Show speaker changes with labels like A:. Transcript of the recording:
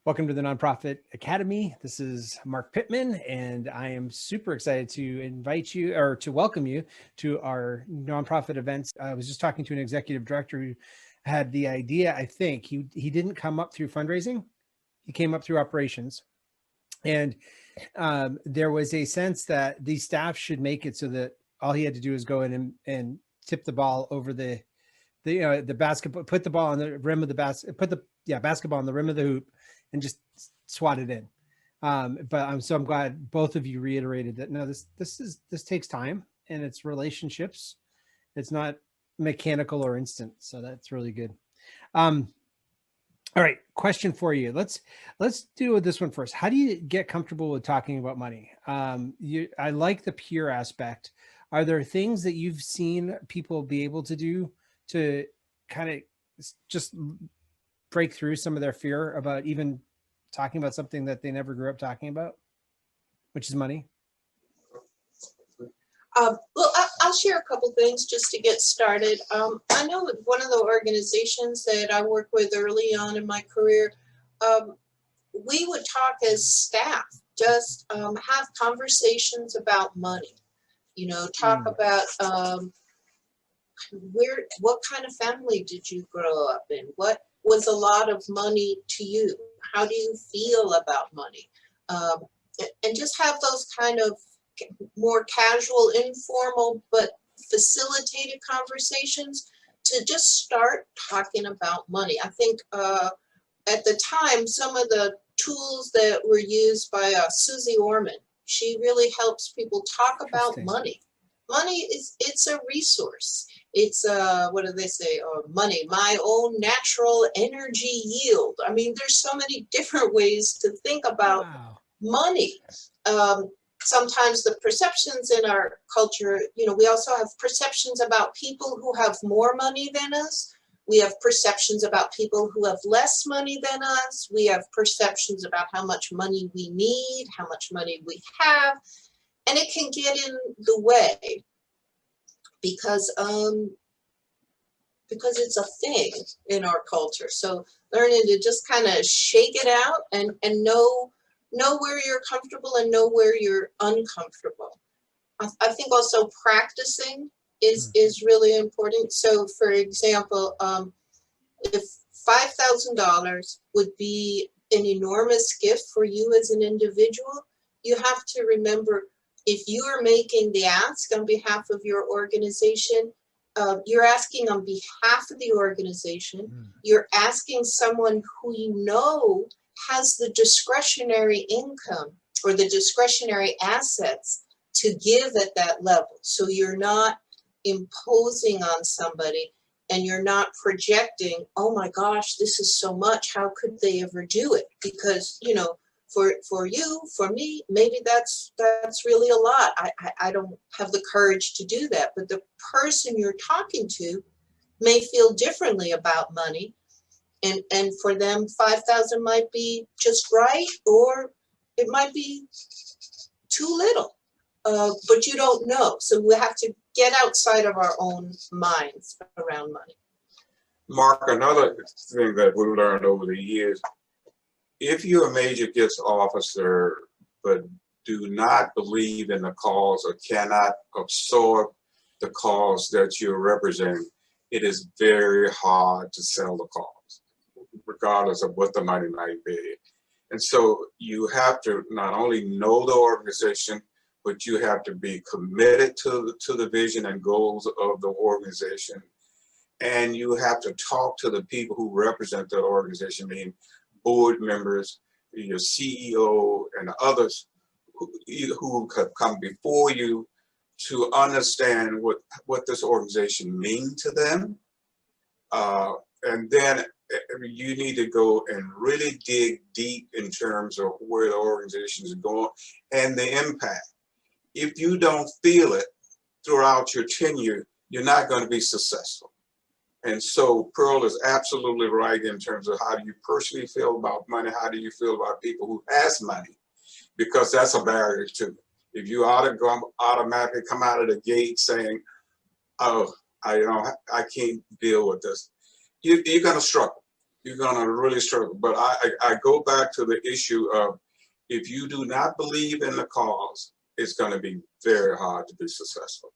A: Welcome to the Nonprofit Academy. This is Mark Pittman, and I am super excited to invite you or to welcome you to our nonprofit events. I was just talking to an executive director who had the idea, I think, he didn't come up through fundraising, he came up through operations. And there was a sense that these staff should make it so that all he had to do is go in and tip the ball over the basketball, put the ball on the rim of the basket, basketball on the rim of the hoop, and just swat it in. But I'm glad both of you reiterated that. No, this takes time, and it's relationships. It's not mechanical or instant. So that's really good. All right, question for you. Let's deal with this one first. How do you get comfortable with talking about money? I like the peer aspect. Are there things that you've seen people be able to do to kind of just break through some of their fear about even talking about something that they never grew up talking about, which is money?
B: Well, I'll share a couple things just to get started. I know with one of the organizations that I worked with early on in my career, we would talk as staff, just have conversations about money, talk about what kind of family did you grow up in? What was a lot of money to you? How do you feel about money? And just have those kind of more casual, informal, but facilitated conversations to just start talking about money. I think at the time, some of the tools that were used by Susie Orman, she really helps people talk about money. Money it's a resource. It's what do they say? Money, my own natural energy yield. I mean, there's so many different ways to think about money. Sometimes the perceptions in our culture, we also have perceptions about people who have more money than us. We have perceptions about people who have less money than us. We have perceptions about how much money we need, how much money we have, and it can get in the way because it's a thing in our culture. So learning to just kind of shake it out and know where you're comfortable and know where you're uncomfortable. I think also practicing is really important. So for example, if $5,000 would be an enormous gift for you as an individual, you have to remember, if you are making the ask on behalf of your organization, you're asking on behalf of the organization, you're asking someone who has the discretionary income or the discretionary assets to give at that level. So you're not imposing on somebody and you're not projecting, oh my gosh, this is so much, how could they ever do it? Because, for you, for me, maybe that's really a lot. I don't have the courage to do that. But the person you're talking to may feel differently about money. And for them, 5,000 might be just right, or it might be too little, but you don't know. So we have to get outside of our own minds around money.
C: Mark, another thing that we've learned over the years, if you're a major gifts officer, but do not believe in the cause or cannot absorb the cause that you're representing, it is very hard to sell the cause, regardless of what the money might be. And so you have to not only know the organization, but you have to be committed to the vision and goals of the organization. And you have to talk to the people who represent the organization, meaning board members, your CEO, and others who have come before you to understand what this organization means to them. And then you need to go and really dig deep in terms of where the organization is going and the impact. If you don't feel it throughout your tenure, you're not going to be successful. And so Pearl is absolutely right in terms of how do you personally feel about money, how do you feel about people who has money, because that's a barrier too. If you automatically come out of the gate saying, "Oh, I can't deal with this," you're gonna struggle. You're gonna really struggle. But I go back to the issue of, if you do not believe in the cause, it's gonna be very hard to be successful.